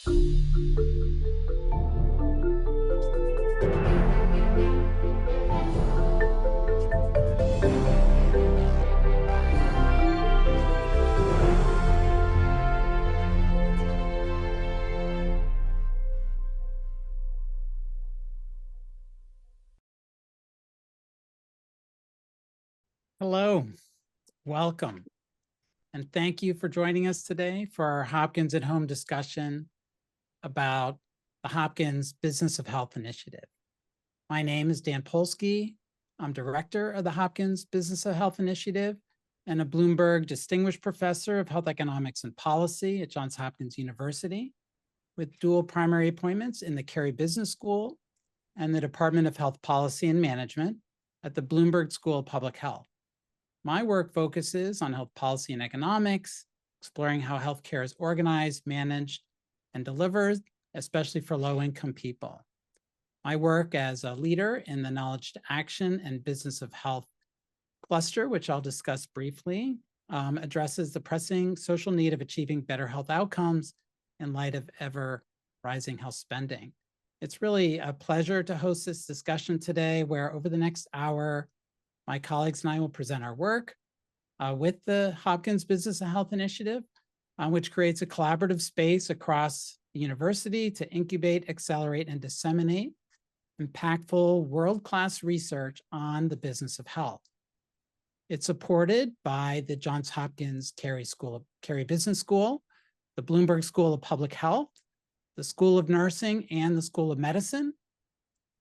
Hello, welcome, and thank you for joining us today for our Hopkins at Home discussion about the Hopkins Business of Health Initiative. My name is Dan Polsky. I'm director of the Hopkins Business of Health Initiative and a Bloomberg Distinguished Professor of Health Economics and Policy at Johns Hopkins University, with dual primary appointments in the Carey Business School and the Department of Health Policy and Management at the Bloomberg School of Public Health. My work focuses on health policy and economics, exploring how healthcare is organized, managed, and delivered, especially for low-income people. My work as a leader in the Knowledge to Action and Business of Health cluster, which I'll discuss briefly, addresses the pressing social need of achieving better health outcomes in light of ever-rising health spending. It's really a pleasure to host this discussion today, where over the next hour, my colleagues and I will present our work with the Hopkins Business of Health Initiative, which creates a collaborative space across the university to incubate, accelerate, and disseminate impactful world-class research on the business of health. It's supported by the Johns Hopkins Carey Business School, the Bloomberg School of Public Health, the School of Nursing, and the School of Medicine.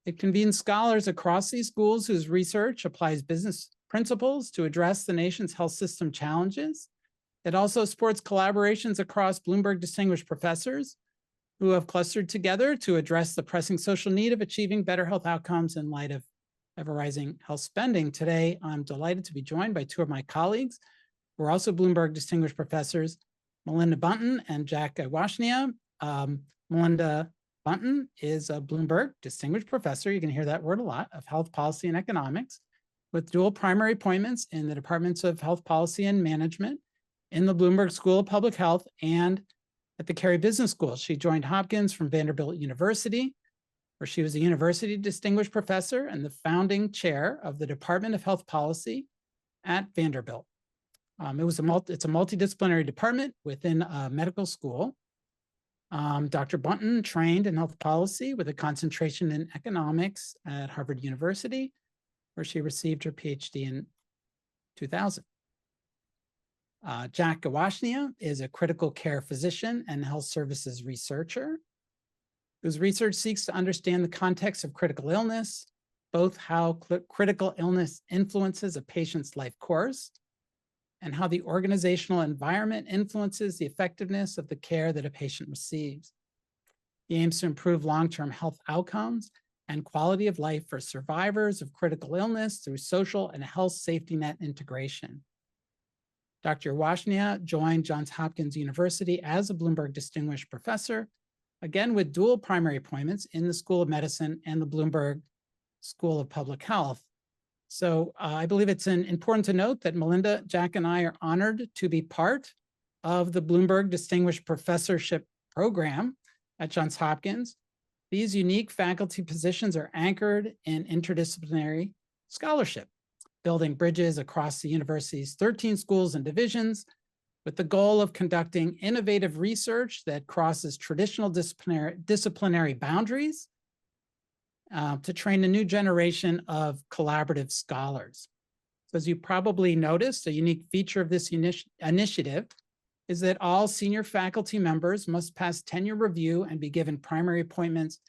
It convenes scholars across these schools whose research applies business principles to address the nation's health system challenges. It also supports collaborations across Bloomberg Distinguished Professors who have clustered together to address the pressing social need of achieving better health outcomes in light of ever-rising health spending. Today, I'm delighted to be joined by two of my colleagues who are also Bloomberg Distinguished Professors, Melinda Bunton and Jack Washnia. Melinda Bunton is a Bloomberg Distinguished Professor, you can hear that word a lot, of Health Policy and Economics, with dual primary appointments in the Departments of Health Policy and Management in the Bloomberg School of Public Health and at the Carey Business School. She joined Hopkins from Vanderbilt University, where she was a University Distinguished Professor and the founding chair of the Department of Health Policy at Vanderbilt. It's a multidisciplinary department within a medical school. Dr. Bunton trained in health policy with a concentration in economics at Harvard University, where she received her PhD in 2000. Jack Washnia is a critical care physician and health services researcher whose research seeks to understand the context of critical illness, both how critical illness influences a patient's life course and how the organizational environment influences the effectiveness of the care that a patient receives. He aims to improve long-term health outcomes and quality of life for survivors of critical illness through social and health safety net integration. Dr. Washnia joined Johns Hopkins University as a Bloomberg Distinguished Professor, again with dual primary appointments in the School of Medicine and the Bloomberg School of Public Health. So I believe it's important to note that Melinda, Jack, and I are honored to be part of the Bloomberg Distinguished Professorship Program at Johns Hopkins. These unique faculty positions are anchored in interdisciplinary scholarship, building bridges across the university's 13 schools and divisions with the goal of conducting innovative research that crosses traditional disciplinary boundaries to train a new generation of collaborative scholars. So as you probably noticed, a unique feature of this initiative is that all senior faculty members must pass tenure review and be given primary appointments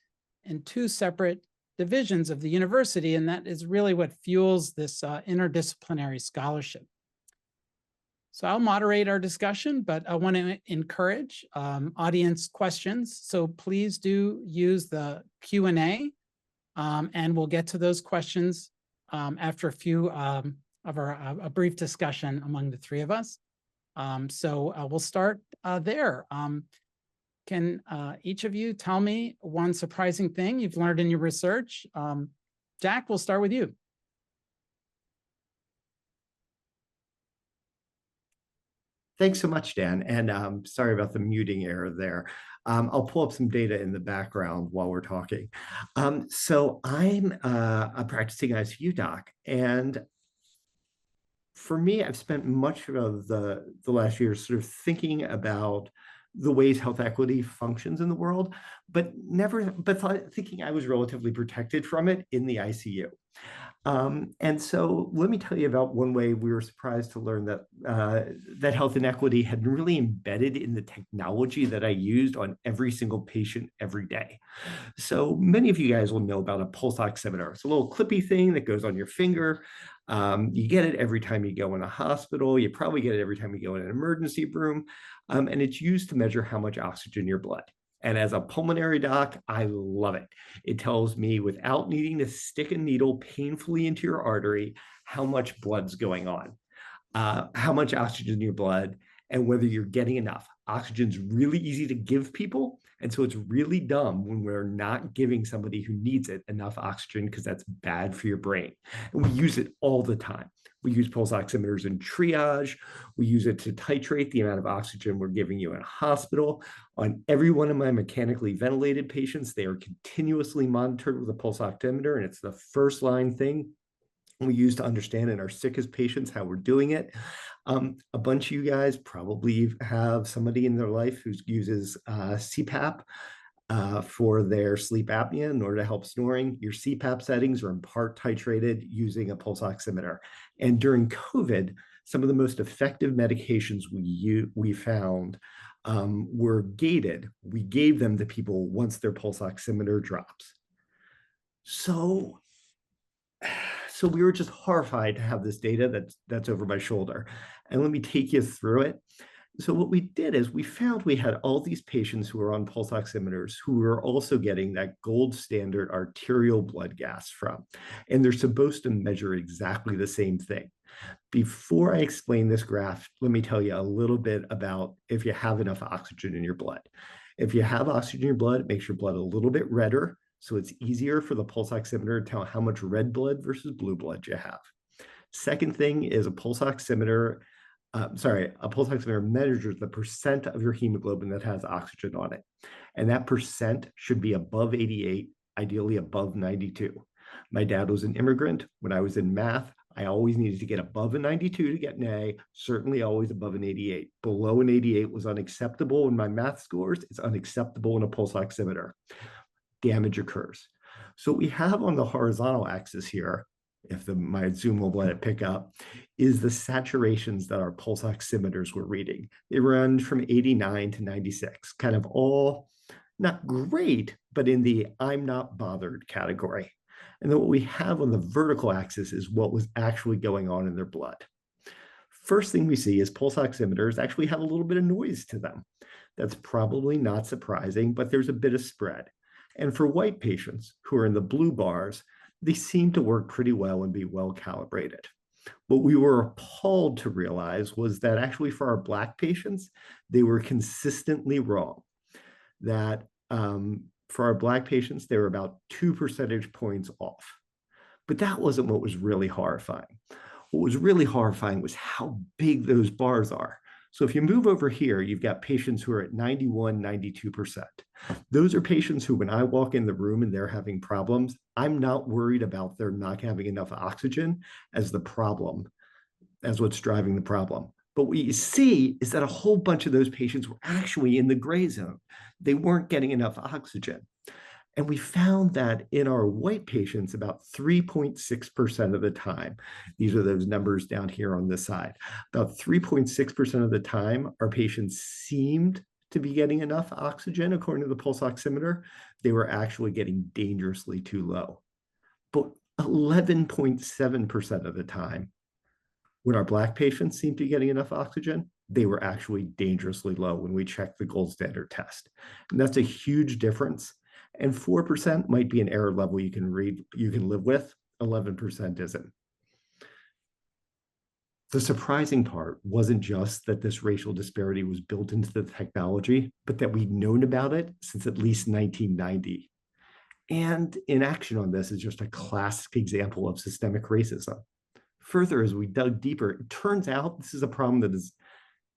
in two separate divisions of the university, and that is really what fuels this interdisciplinary scholarship. So I'll moderate our discussion, but I want to encourage audience questions. So please do use the Q&A, and we'll get to those questions after a few a brief discussion among the three of us. So we'll start there. Can each of you tell me one surprising thing you've learned in your research? Jack, we'll start with you. Thanks so much, Dan. And sorry about the muting error there. I'll pull up some data in the background while we're talking. So I'm a practicing ICU doc, and for me, I've spent much of the last year sort of thinking about the ways health equity functions in the world, but thinking I was relatively protected from it in the ICU. And so let me tell you about one way we were surprised to learn that that health inequity had been really embedded in the technology that I used on every single patient every day. So many of you guys will know about a pulse oximeter. It's a little clippy thing that goes on your finger. You get it every time you go in a hospital. You probably get it every time you go in an emergency room. And it's used to measure how much oxygen in your blood. And as a pulmonary doc, I love it. It tells me without needing to stick a needle painfully into your artery, how much blood's going on, how much oxygen in your blood, and whether you're getting enough. Oxygen's really easy to give people. And so it's really dumb when we're not giving somebody who needs it enough oxygen because that's bad for your brain. And we use it all the time. We use pulse oximeters in triage. We use it to titrate the amount of oxygen we're giving you in a hospital. On every one of my mechanically ventilated patients, they are continuously monitored with a pulse oximeter, and it's the first line thing we use to understand in our sickest patients how we're doing it. A bunch of you guys probably have somebody in their life who uses CPAP for their sleep apnea in order to help snoring. Your CPAP settings are in part titrated using a pulse oximeter. And during COVID, some of the most effective medications we found were gated. We gave them to people once their pulse oximeter drops. So we were just horrified to have this data that's over my shoulder. And let me take you through it. So what we did is we found we had all these patients who were on pulse oximeters who were also getting that gold standard arterial blood gas from. And they're supposed to measure exactly the same thing. Before I explain this graph, let me tell you a little bit about if you have enough oxygen in your blood. If you have oxygen in your blood, it makes your blood a little bit redder. So it's easier for the pulse oximeter to tell how much red blood versus blue blood you have. Second thing is a pulse oximeter measures the percent of your hemoglobin that has oxygen on it. And that percent should be above 88, ideally above 92. My dad was an immigrant. When I was in math, I always needed to get above a 92 to get an A, certainly always above an 88. Below an 88 was unacceptable in my math scores. It's unacceptable in a pulse oximeter. Damage occurs. So what we have on the horizontal axis here, if my Zoom will let it pick up, is the saturations that our pulse oximeters were reading. They run from 89 to 96, kind of all not great, but in the I'm not bothered category. And then what we have on the vertical axis is what was actually going on in their blood. First thing we see is pulse oximeters actually have a little bit of noise to them. That's probably not surprising, but there's a bit of spread. And for white patients who are in the blue bars, they seem to work pretty well and be well calibrated. What we were appalled to realize was that actually for our Black patients, they were consistently wrong. That for our Black patients, they were about 2 percentage points off. But that wasn't what was really horrifying. What was really horrifying was how big those bars are. So if you move over here, you've got patients who are at 91, 92%. Those are patients who, when I walk in the room and they're having problems, I'm not worried about their not having enough oxygen as the problem, as what's driving the problem. But what you see is that a whole bunch of those patients were actually in the gray zone. They weren't getting enough oxygen. And we found that in our white patients, about 3.6% of the time, these are those numbers down here on this side, about 3.6% of the time, our patients seemed to be getting enough oxygen according to the pulse oximeter. They were actually getting dangerously too low. But 11.7% of the time, when our Black patients seemed to be getting enough oxygen, they were actually dangerously low when we checked the gold standard test. And that's a huge difference. And 4% might be an error level you can live with. 11% isn't. The surprising part wasn't just that this racial disparity was built into the technology, but that we'd known about it since at least 1990. And inaction on this is just a classic example of systemic racism. Further, as we dug deeper, it turns out this is a problem that is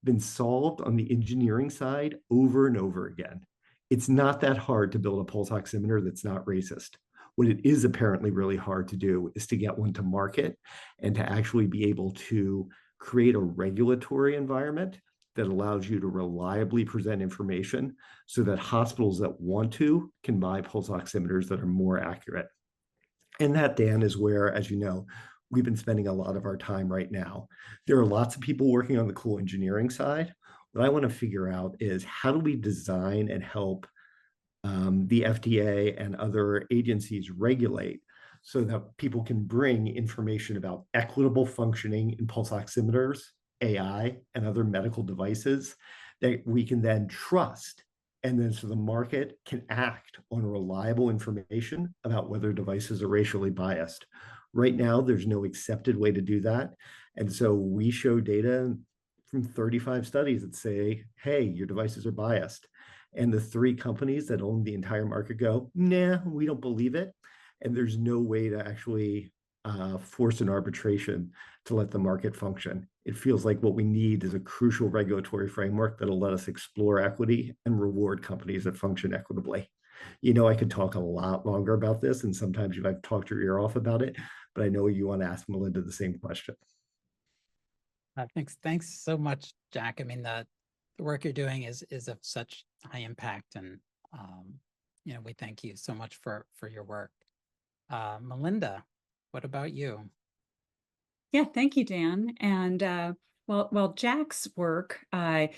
been solved on the engineering side over and over again. It's not that hard to build a pulse oximeter that's not racist. What it is apparently really hard to do is to get one to market and to actually be able to create a regulatory environment that allows you to reliably present information so that hospitals that want to can buy pulse oximeters that are more accurate. And that, Dan, is where, as you know, we've been spending a lot of our time right now. There are lots of people working on the cool engineering side. What I want to figure out is how do we design and help the FDA and other agencies regulate so that people can bring information about equitable functioning in pulse oximeters, AI, and other medical devices that we can then trust. And then so the market can act on reliable information about whether devices are racially biased. Right now, there's no accepted way to do that. And so we show data from 35 studies that say, hey, your devices are biased. And the three companies that own the entire market go, nah, we don't believe it. And there's no way to actually force an arbitration to let the market function. It feels like what we need is a crucial regulatory framework that'll let us explore equity and reward companies that function equitably. You know, I could talk a lot longer about this, and sometimes I've talked your ear off about it, but I know you want to ask Melinda the same question. Thanks so much, Jack. I mean, the work you're doing is of such high impact, and we thank you so much for your work. Melinda, what about you? Yeah, thank you, Dan. And well, Jack's work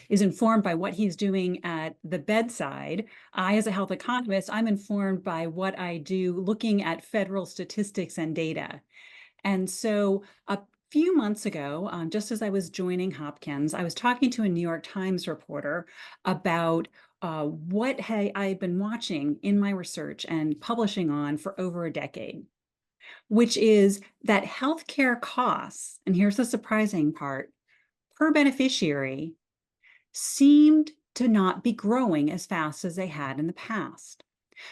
is informed by what he's doing at the bedside. I, as a health economist, I'm informed by what I do looking at federal statistics and data. And so a few months ago, just as I was joining Hopkins, I was talking to a New York Times reporter about what I've been watching in my research and publishing on for over a decade, which is that healthcare costs, and here's the surprising part, per beneficiary seemed to not be growing as fast as they had in the past.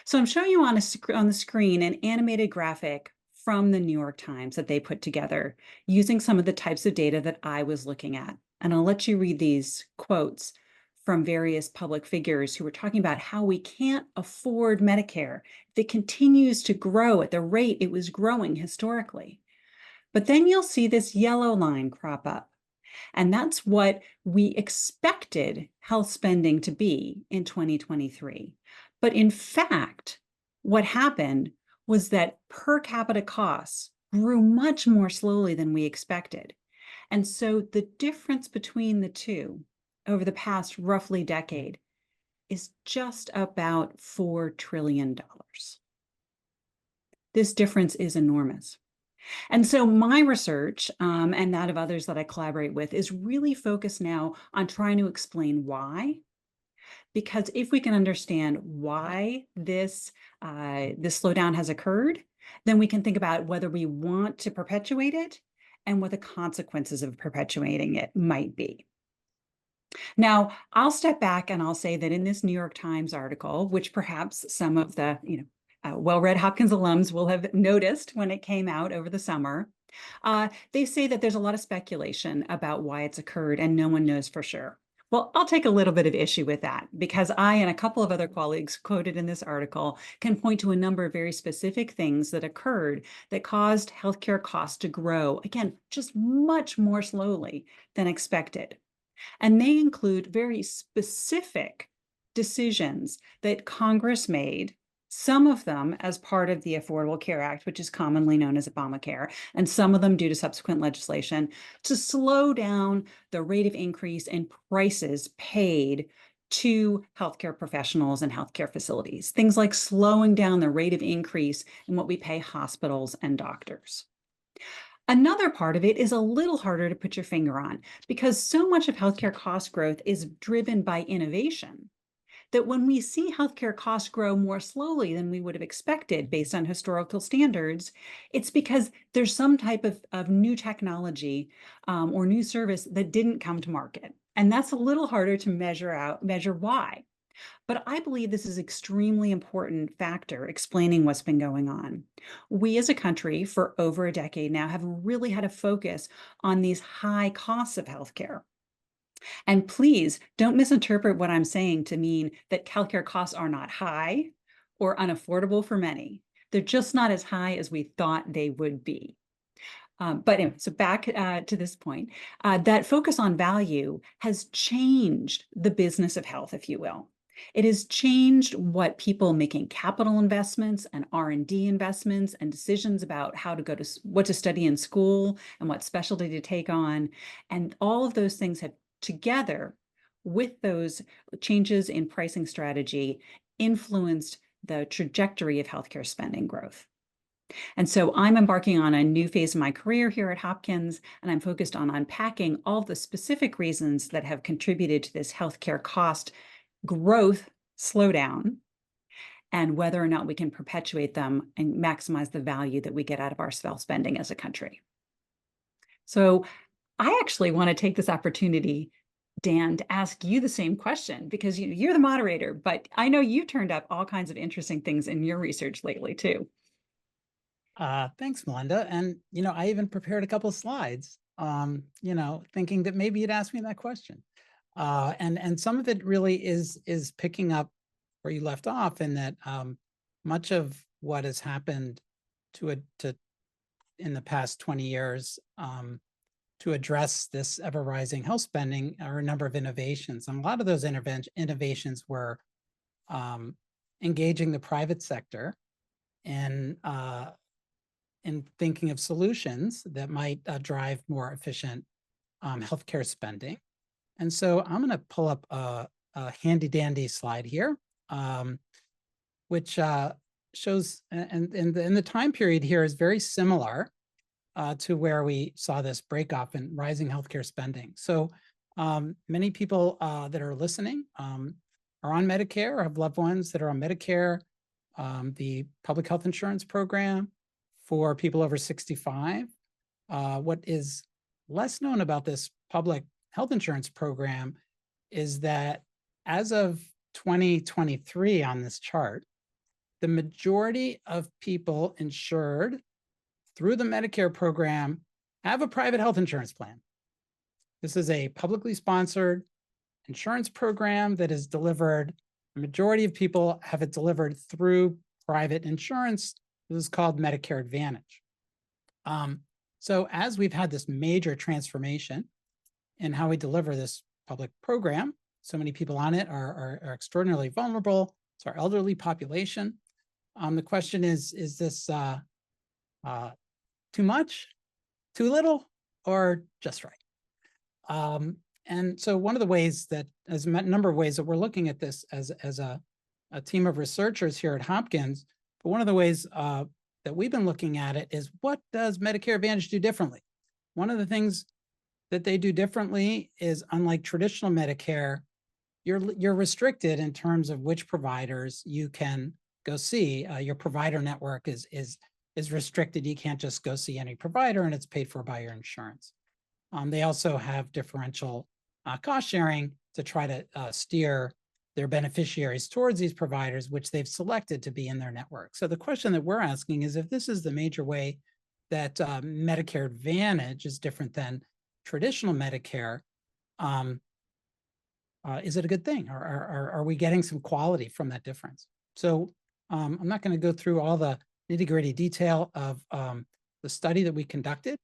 So I'm showing you on the screen an animated graphic from the New York Times that they put together using some of the types of data that I was looking at. And I'll let you read these quotes from various public figures who were talking about how we can't afford Medicare if it continues to grow at the rate it was growing historically. But then you'll see this yellow line crop up. And that's what we expected health spending to be in 2023. But in fact, what happened was that per capita costs grew much more slowly than we expected. And so the difference between the two over the past roughly decade is just about $4 trillion. This difference is enormous. And so my research and that of others that I collaborate with is really focused now on trying to explain why. Because if we can understand why this slowdown has occurred, then we can think about whether we want to perpetuate it and what the consequences of perpetuating it might be. Now, I'll step back and I'll say that in this New York Times article, which perhaps some of the well-read Hopkins alums will have noticed when it came out over the summer, they say that there's a lot of speculation about why it's occurred and no one knows for sure. Well, I'll take a little bit of issue with that because I and a couple of other colleagues quoted in this article can point to a number of very specific things that occurred that caused healthcare costs to grow, again, just much more slowly than expected. And they include very specific decisions that Congress made, some of them as part of the Affordable Care Act, which is commonly known as Obamacare, and some of them due to subsequent legislation, to slow down the rate of increase in prices paid to healthcare professionals and healthcare facilities. Things like slowing down the rate of increase in what we pay hospitals and doctors. Another part of it is a little harder to put your finger on because so much of healthcare cost growth is driven by innovation that when we see healthcare costs grow more slowly than we would have expected based on historical standards, it's because there's some type of new technology or new service that didn't come to market. And that's a little harder to measure why. But I believe this is an extremely important factor explaining what's been going on. We as a country for over a decade now have really had a focus on these high costs of healthcare. And please don't misinterpret what I'm saying to mean that healthcare costs are not high or unaffordable for many. They're just not as high as we thought they would be. But anyway, so back to this point, that focus on value has changed the business of health, if you will. It has changed what people making capital investments and R&D investments and decisions about how to go to what to study in school and what specialty to take on. And all of those things have together with those changes in pricing strategy influenced the trajectory of healthcare spending growth. And so I'm embarking on a new phase of my career here at Hopkins, and I'm focused on unpacking all the specific reasons that have contributed to this healthcare cost growth slowdown and whether or not we can perpetuate them and maximize the value that we get out of our spending as a country. So I actually want to take this opportunity, Dan, to ask you the same question because you're the moderator, but I know you've turned up all kinds of interesting things in your research lately too. Thanks, Melinda. And, I even prepared a couple of slides, thinking that maybe you'd ask me that question. And some of it really is picking up where you left off in that much of what has happened in the past 20 years to address this ever rising health spending are a number of innovations. And a lot of those innovations were engaging the private sector in thinking of solutions that might drive more efficient healthcare spending. And so I'm going to pull up a handy dandy slide here, which shows, and the time period here is very similar to where we saw this break off in rising healthcare spending. So many people that are listening are on Medicare or have loved ones that are on Medicare, the public health insurance program for people over 65. What is less known about this public health insurance program is that as of 2023 on this chart, the majority of people insured through the Medicare program have a private health insurance plan. This is a publicly sponsored insurance program that is delivered. The majority of people have it delivered through private insurance. This is called Medicare Advantage. So as we've had this major transformation in how we deliver this public program, so many people on it are extraordinarily vulnerable. It's our elderly population. The question is this too much, too little, or just right? And so one of the ways that, as a number of ways that we're looking at this as a team of researchers here at Hopkins, but one of the ways that we've been looking at it is, what does Medicare Advantage do differently? One of the things that they do differently is, unlike traditional Medicare, you're restricted in terms of which providers you can go see. Your provider network is restricted. You can't just go see any provider, and it's paid for by your insurance. They also have differential cost sharing to try to steer their beneficiaries towards these providers, which they've selected to be in their network. So the question that we're asking is, if this is the major way that Medicare Advantage is different than traditional Medicare, is it a good thing? Or are we getting some quality from that difference? So I'm not going to go through all the nitty-gritty detail of the study that we conducted,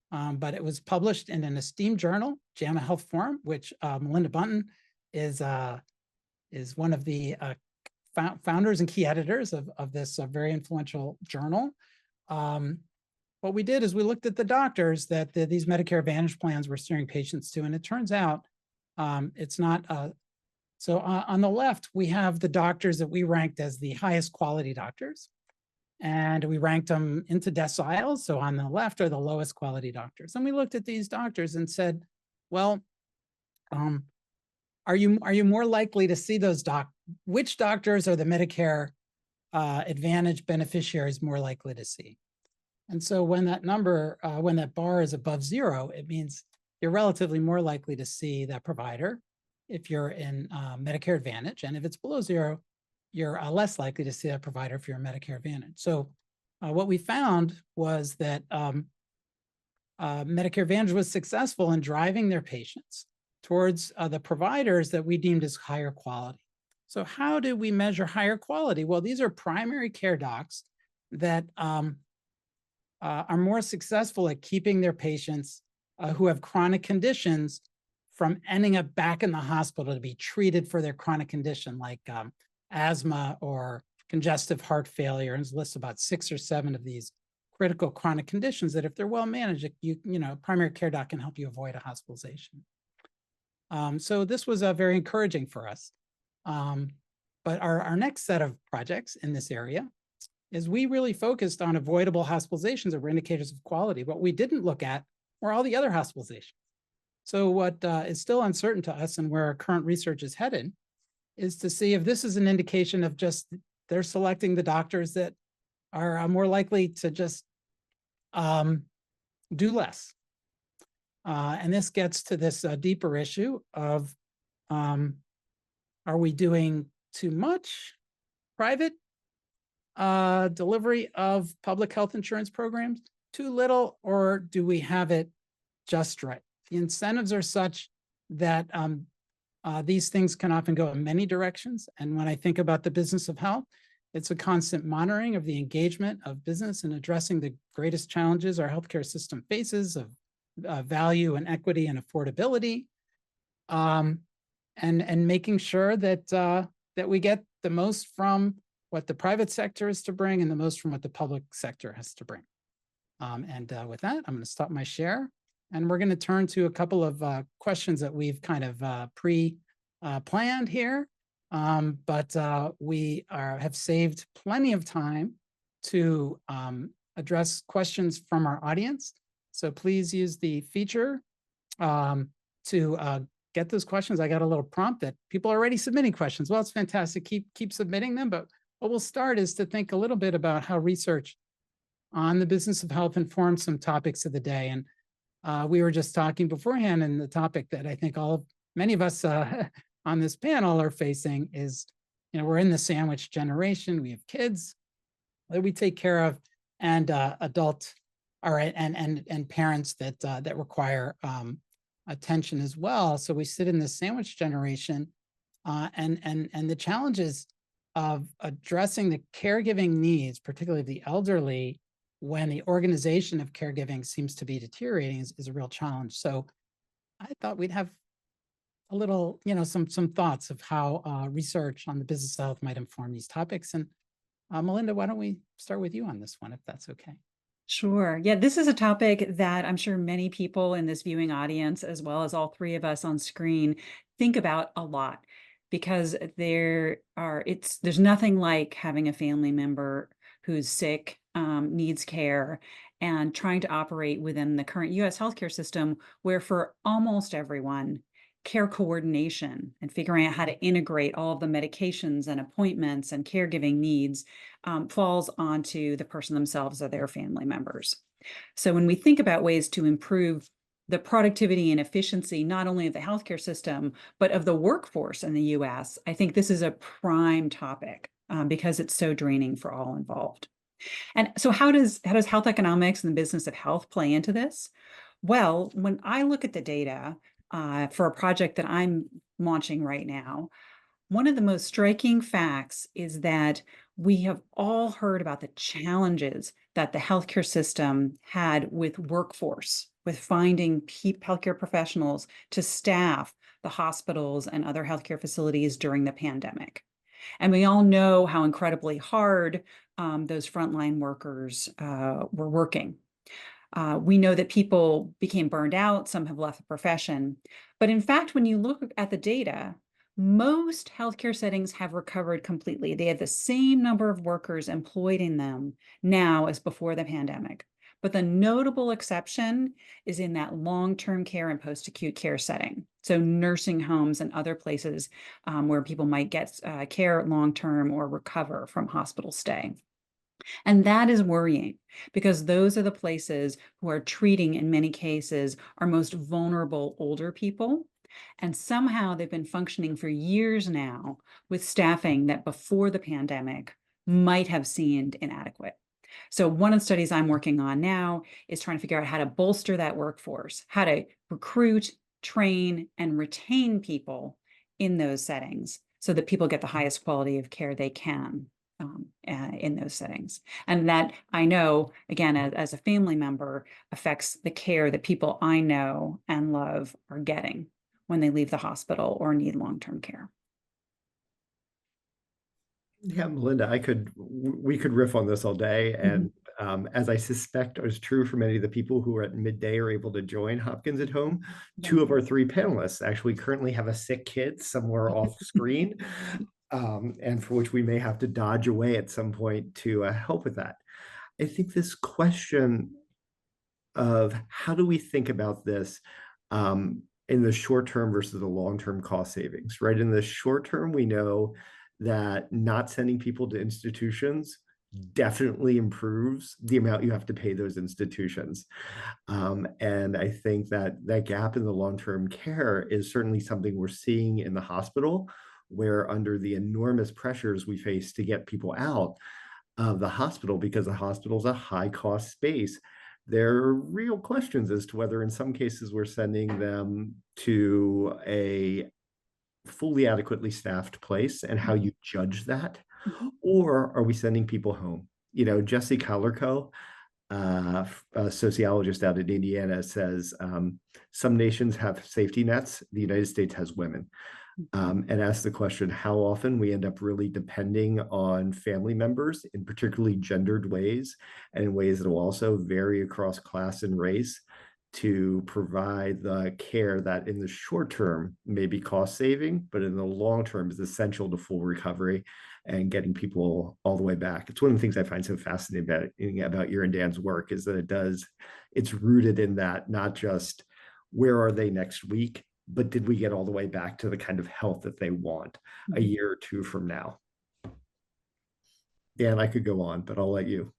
but it was published in an esteemed journal, JAMA Health Forum, which Melinda Bunton is one of the founders and key editors of this very influential journal. What we did is we looked at the doctors that these Medicare Advantage plans were steering patients to, and it turns out it's not. So on the left, we have the doctors that we ranked as the highest quality doctors, and we ranked them into deciles. So on the left are the lowest quality doctors. And we looked at these doctors and said, well, are you more likely to see those which doctors are the Medicare Advantage beneficiaries more likely to see? And so when that number, when that bar is above 0, it means you're relatively more likely to see that provider if you're in Medicare Advantage. And if it's below 0, you're less likely to see that provider if you're in Medicare Advantage. So what we found was that Medicare Advantage was successful in driving their patients towards the providers that we deemed as higher quality. So how do we measure higher quality? Well, these are primary care docs that are more successful at keeping their patients who have chronic conditions from ending up back in the hospital to be treated for their chronic condition, like asthma or congestive heart failure. And there's lists about 6 or 7 of these critical chronic conditions that, if they're well managed, you know, a primary care doc can help you avoid a hospitalization. So this was very encouraging for us. But our next set of projects in this area is we really focused on avoidable hospitalizations that were indicators of quality. What we didn't look at were all the other hospitalizations. So what is still uncertain to us, and where our current research is headed, is to see if this is an indication of just they're selecting the doctors that are more likely to just do less. And this gets to this deeper issue of, are we doing too much private delivery of public health insurance programs, too little, or do we have it just right? The incentives are such that these things can often go in many directions. And when I think about the business of health, it's a constant monitoring of the engagement of business in addressing the greatest challenges our healthcare system faces of value and equity and affordability, and making sure that that we get the most from what the private sector is to bring and the most from what the public sector has to bring. With that, I'm going to stop my share, and we're going to turn to a couple of questions that we've kind of pre-planned here. But we have saved plenty of time to address questions from our audience. So please use the feature to get those questions. I got a little prompt that people are already submitting questions. Well, it's fantastic. Keep submitting them. But what we'll start is to think a little bit about how research on the business of health informs some topics of the day. And we were just talking beforehand, and the topic that I think many of us on this panel are facing is, you know, we're in the sandwich generation. We have kids that we take care of, and and parents that require attention as well. So we sit in the sandwich generation, and the challenges of addressing the caregiving needs, particularly the elderly, when the organization of caregiving seems to be deteriorating, is a real challenge. So I thought we'd have a little, you know, some thoughts of how research on the business of health might inform these topics. And Melinda, why don't we start with you on this one, if that's okay? Sure. Yeah, this is a topic that I'm sure many people in this viewing audience, as well as all 3 of us on screen, think about a lot, because there's nothing like having a family member who's sick, needs care, and trying to operate within the current US healthcare system, where for almost everyone, care coordination and figuring out how to integrate all of the medications and appointments and caregiving needs falls onto the person themselves or their family members. So when we think about ways to improve the productivity and efficiency, not only of the healthcare system, but of the workforce in the US, I think this is a prime topic because it's so draining for all involved. And so how does health economics and the business of health play into this? Well, when I look at the data, for a project that I'm launching right now, one of the most striking facts is that we have all heard about the challenges that the healthcare system had with workforce, with finding healthcare professionals to staff the hospitals and other healthcare facilities during the pandemic. And we all know how incredibly hard those frontline workers were working. We know that people became burned out, some have left the profession. But in fact, when you look at the data, most healthcare settings have recovered completely. They have the same number of workers employed in them now as before the pandemic. But the notable exception is in that long-term care and post-acute care setting. So nursing homes and other places where people might get care long-term or recover from hospital stay. And that is worrying, because those are the places who are treating, in many cases, our most vulnerable older people. And somehow they've been functioning for years now with staffing that before the pandemic might have seemed inadequate. So one of the studies I'm working on now is trying to figure out how to bolster that workforce, how to recruit, train, and retain people in those settings so that people get the highest quality of care they can in those settings. And that, I know, again, as a family member, affects the care that people I know and love are getting when they leave the hospital or need long-term care. Yeah, Melinda, we could riff on this all day. And as I suspect is true for many of the people who are at midday are able to join Hopkins at Home, two of our three panelists actually currently have a sick kid somewhere off screen, and for which we may have to dodge away at some point to help with that. I think this question of how do we think about this in the short term versus the long-term cost savings, right? In the short term, we know that not sending people to institutions definitely improves the amount you have to pay those institutions. And I think that that gap in the long-term care is certainly something we're seeing in the hospital, where under the enormous pressures we face to get people out of the hospital, because the hospital is a high-cost space, there are real questions as to whether in some cases we're sending them to a fully adequately staffed place and how you judge that, or are we sending people home? You know, Jesse Collerco, a sociologist out in Indiana, says some nations have safety nets, the United States has women. And asks the question how often we end up really depending on family members in particularly gendered ways, and in ways that will also vary across class and race, to provide the care that in the short term may be cost saving, but in the long term is essential to full recovery and getting people all the way back. It's one of the things I find so fascinating about your and Dan's work, is that it's rooted in that, not just where are they next week, but did we get all the way back to the kind of health that they want a year or two from now? Dan, I could go on, but I'll let you.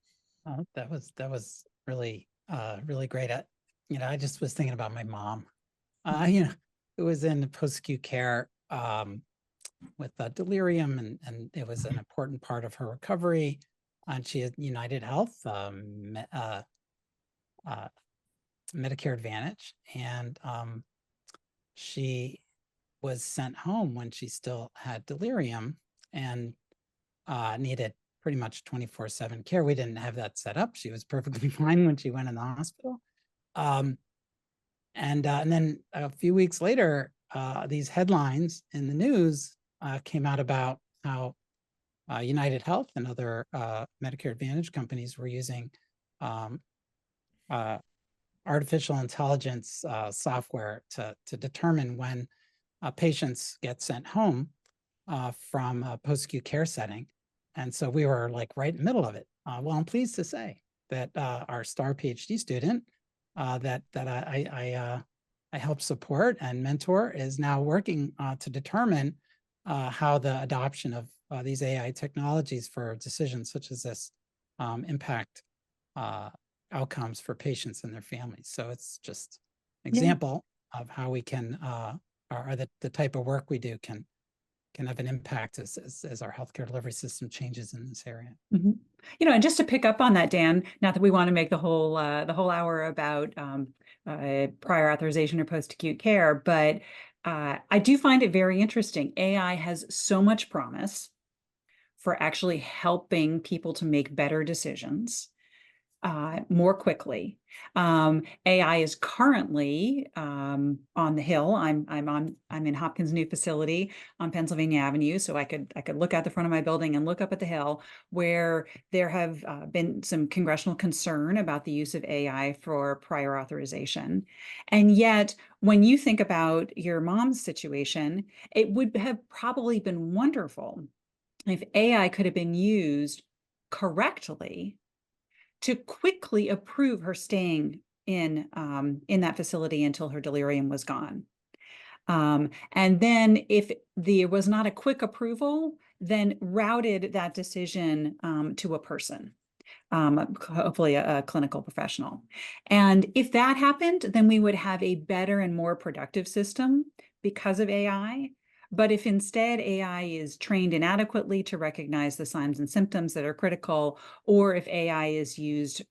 That was really really great. I just was thinking about my mom, who was in post-acute care with delirium, and it was an important part of her recovery. And she had United Health, Medicare Advantage, and she was sent home when she still had delirium and needed pretty much 24/7 care. We didn't have that set up. She was perfectly fine when she went in the hospital. And then a few weeks later, these headlines in the news came out about how United Health and other Medicare Advantage companies were using artificial intelligence software to determine when patients get sent home from a post-acute care setting. And so we were like right in the middle of it. Well, I'm pleased to say that our STAR PhD student that I help support and mentor is now working to determine how the adoption of these AI technologies for decisions such as this impact outcomes for patients and their families. So it's just an example of how we can, or the type of work we do can have an impact as our healthcare delivery system changes in this area. And just to pick up on that, Dan, not that we want to make the whole hour about prior authorization or post-acute care, but I do find it very interesting. AI has so much promise for actually helping people to make better decisions more quickly. AI is currently on the Hill. I'm in Hopkins' new facility on Pennsylvania Avenue, so I could look out the front of my building and look up at the Hill, where there have been some congressional concern about the use of AI for prior authorization. And yet, when you think about your mom's situation, it would have probably been wonderful if AI could have been used correctly to quickly approve her staying in that facility until her delirium was gone. And then if there was not a quick approval, then routed that decision to a person, hopefully a clinical professional. And if that happened, then we would have a better and more productive system because of AI. But if instead AI is trained inadequately to recognize the signs and symptoms that are critical, or if AI is used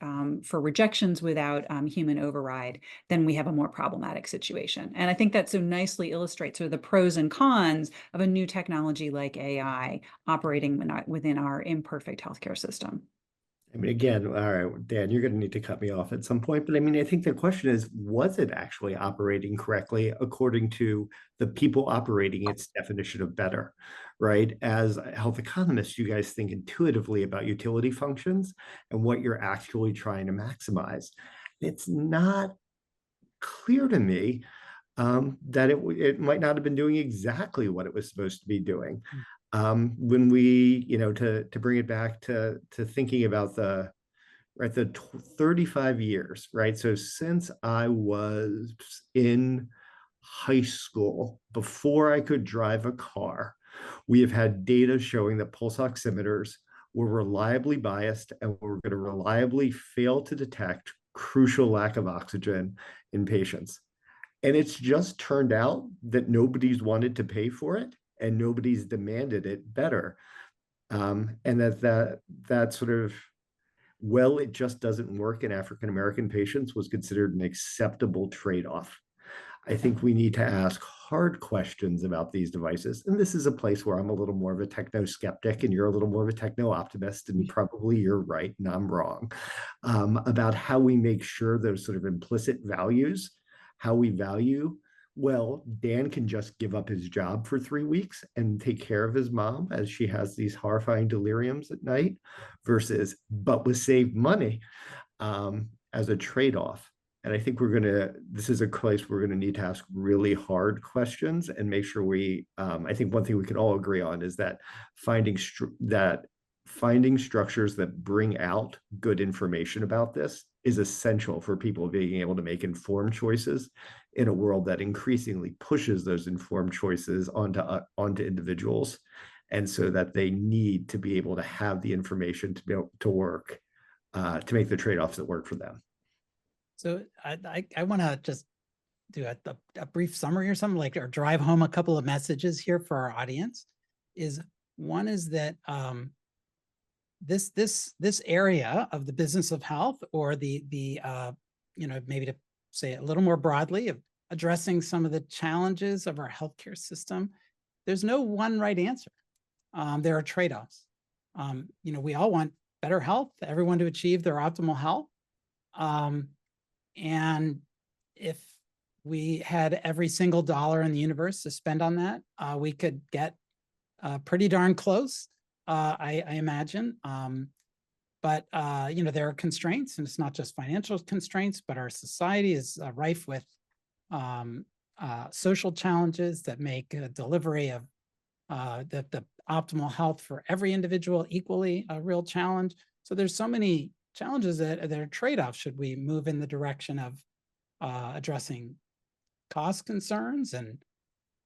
for rejections without human override, then we have a more problematic situation. And I think that so nicely illustrates sort of the pros and cons of a new technology like AI operating within our imperfect healthcare system. I mean, again, all right, Dan, you're going to need to cut me off at some point. But I mean, I think the question is, was it actually operating correctly according to the people operating its definition of better, right? As health economists, you guys think intuitively about utility functions and what you're actually trying to maximize. It's not clear to me that it might not have been doing exactly what it was supposed to be doing. When we, to bring it back to thinking about the 35 years, right? So since I was in high school, before I could drive a car, we have had data showing that pulse oximeters were reliably biased and were going to reliably fail to detect crucial lack of oxygen in patients. And it's just turned out that nobody's wanted to pay for it and nobody's demanded it better. And that sort of, well, it just doesn't work in African-American patients was considered an acceptable trade-off. I think we need to ask hard questions about these devices. And this is a place where I'm a little more of a techno-skeptic and you're a little more of a techno-optimist, and probably you're right and I'm wrong, about how we make sure those sort of implicit values, how we value, well, Dan can just give up his job for 3 weeks and take care of his mom as she has these horrifying deliriums at night, versus, but with saved money as a trade-off. And I think this is a place we're going to need to ask really hard questions and make sure I think one thing we can all agree on is that finding structures that bring out good information about this is essential for people being able to make informed choices in a world that increasingly pushes those informed choices onto individuals. And so that they need to be able to have the information to be able to work, to make the trade-offs that work for them. So I want to just do a brief summary or something, or drive home a couple of messages here for our audience. One is that this area of the business of health, or the maybe to say it a little more broadly, of addressing some of the challenges of our healthcare system, there's no one right answer. There are trade-offs. We all want better health, everyone to achieve their optimal health. And if we had every single dollar in the universe to spend on that, we could get pretty darn close, I imagine. But there are constraints, and it's not just financial constraints, but our society is rife with social challenges that make delivery of the optimal health for every individual equally a real challenge. So there's so many challenges that are trade-offs. Should we move in the direction of addressing cost concerns and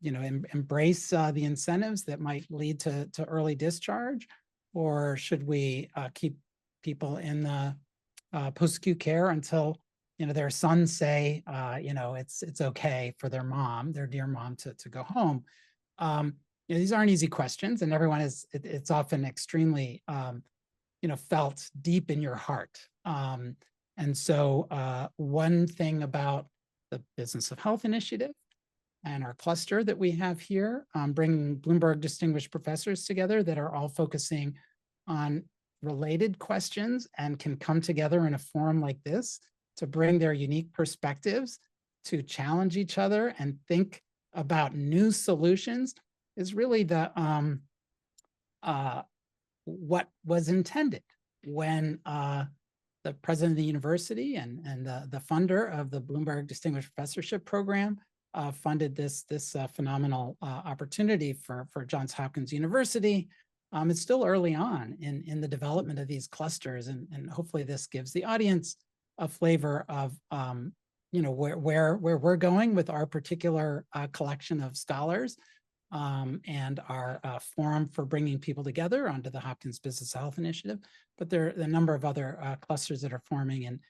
embrace the incentives that might lead to early discharge, or should we keep people in the post-acute care until their sons say it's okay for their dear mom to go home? These aren't easy questions, and it's often extremely felt deep in your heart. And so one thing about the Business of Health initiative and our cluster that we have here, bringing Bloomberg Distinguished Professors together that are all focusing on related questions and can come together in a forum like this to bring their unique perspectives to challenge each other and think about new solutions, is really what was intended when the president of the university and the funder of the Bloomberg Distinguished Professorship Program funded this phenomenal opportunity for Johns Hopkins University. It's still early on in the development of these clusters, and hopefully this gives the audience a flavor of where we're going with our particular collection of scholars, and our forum for bringing people together onto the Hopkins Business Health Initiative. But there are a number of other clusters that are forming in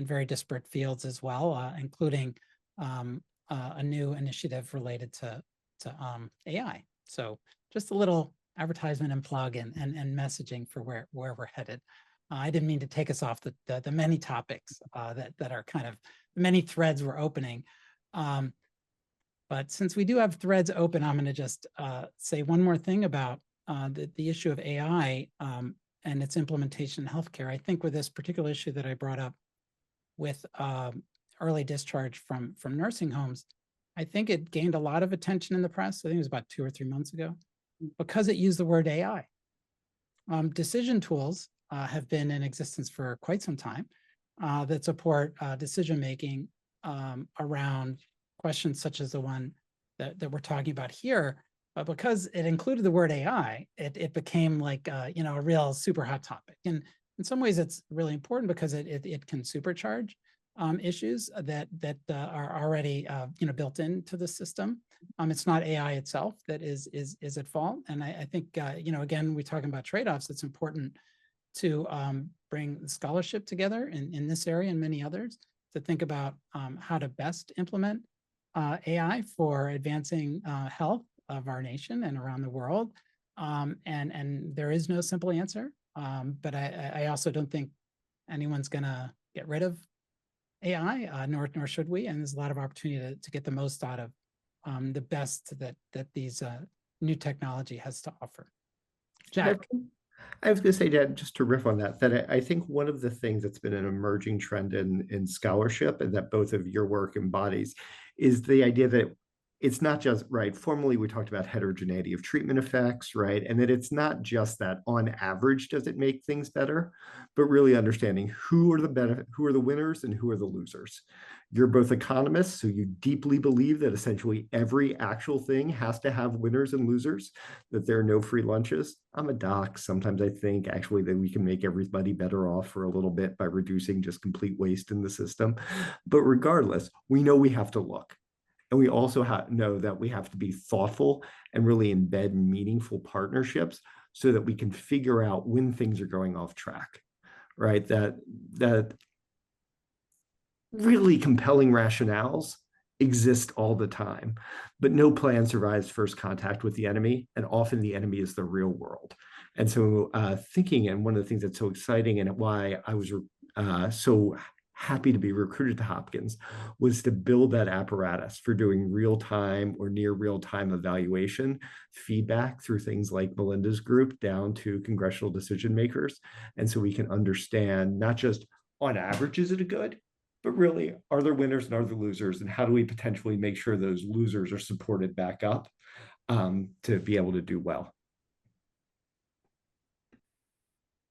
very disparate fields as well, including a new initiative related to AI. So just a little advertisement and plug and messaging for where we're headed. I didn't mean to take us off the many topics that are kind of many threads we're opening. But since we do have threads open, I'm going to just say one more thing about the issue of AI and its implementation in healthcare. I think with this particular issue that I brought up with early discharge from nursing homes, I think it gained a lot of attention in the press. I think it was about 2 or 3 months ago, because it used the word AI. Decision tools have been in existence for quite some time that support decision-making around questions such as the one that we're talking about here. But because it included the word AI, it became like a real super hot topic. And in some ways, it's really important because it can supercharge issues that are already built into the system. It's not AI itself that is at fault. And I think again, we're talking about trade-offs. It's important to bring the scholarship together in this area and many others to think about how to best implement AI for advancing health of our nation and around the world. And there is no simple answer. But I also don't think anyone's going to get rid of AI, nor should we. And there's a lot of opportunity to get the most out of the best that these new technology has to offer. Jack. I was going to say, Dad, just to riff on that I think one of the things that's been an emerging trend in scholarship, and that both of your work embodies, is the idea that it's not just, right, formally we talked about heterogeneity of treatment effects, right? And that it's not just that on average does it make things better, but really understanding who are the winners and who are the losers. You're both economists, so you deeply believe that essentially every actual thing has to have winners and losers, that there are no free lunches. I'm a doc. Sometimes I think actually that we can make everybody better off for a little bit by reducing just complete waste in the system. But regardless, we know we have to look. And we also know that we have to be thoughtful and really embed meaningful partnerships so that we can figure out when things are going off track, right? That really compelling rationales exist all the time, but no plan survives first contact with the enemy, and often the enemy is the real world. And so thinking, and one of the things that's so exciting and why I was so happy to be recruited to Hopkins was to build that apparatus for doing real-time or near real-time evaluation, feedback through things like Melinda's group down to congressional decision makers. And so we can understand not just on average, is it a good, but really, are there winners and are there losers? And how do we potentially make sure those losers are supported back up to be able to do well?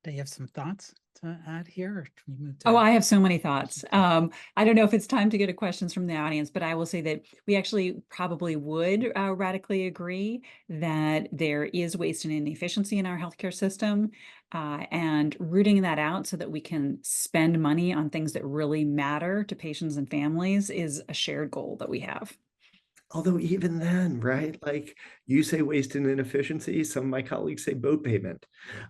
Do you have some thoughts to add here? Or can we move to... Oh, I have so many thoughts. I don't know if it's time to get to questions from the audience, but I will say that we actually probably would radically agree that there is waste and inefficiency in our healthcare system, and rooting that out so that we can spend money on things that really matter to patients and families is a shared goal that we have. Although even then, right, like you say waste and inefficiency, some of my colleagues say boat payment.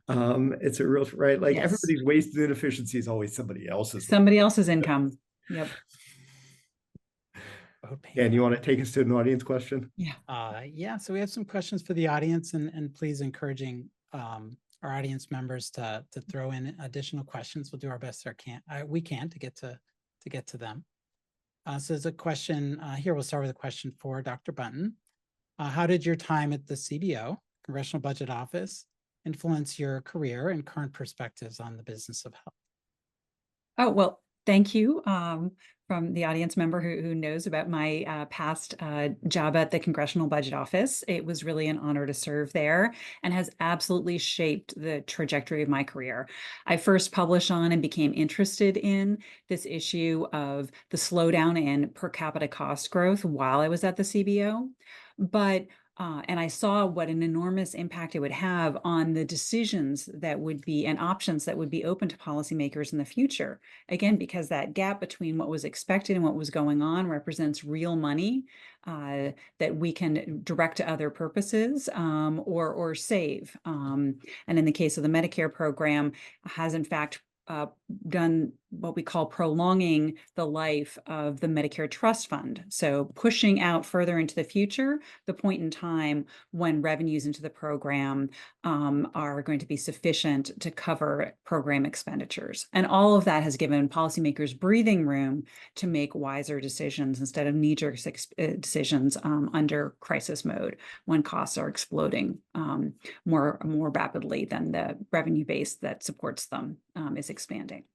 It's a real, right, like Yes. everybody's waste and inefficiency is always somebody else's. Somebody else's income. Yep. And you want to take us to an audience question? Yeah. Yeah, so we have some questions for the audience, and please encouraging our audience members to throw in additional questions. We'll do our best we can to get to them. So there's a question here. We'll start with a question for Dr. Bunton. How did your time at the CBO, Congressional Budget Office, influence your career and current perspectives on the business of health? Oh, well, thank you from the audience member who knows about my past job at the Congressional Budget Office. It was really an honor to serve there and has absolutely shaped the trajectory of my career. I first published on and became interested in this issue of the slowdown in per capita cost growth while I was at the CBO. But and I saw what an enormous impact it would have on the decisions that would be and options that would be open to policymakers in the future. Again, because that gap between what was expected and what was going on represents real money that we can direct to other purposes or save. And in the case of the Medicare program, has in fact done what we call prolonging the life of the Medicare Trust Fund. So pushing out further into the future, the point in time when revenues into the program are going to be sufficient to cover program expenditures. And all of that has given policymakers breathing room to make wiser decisions instead of knee-jerk decisions under crisis mode when costs are exploding more rapidly than the revenue base that supports them is expanding.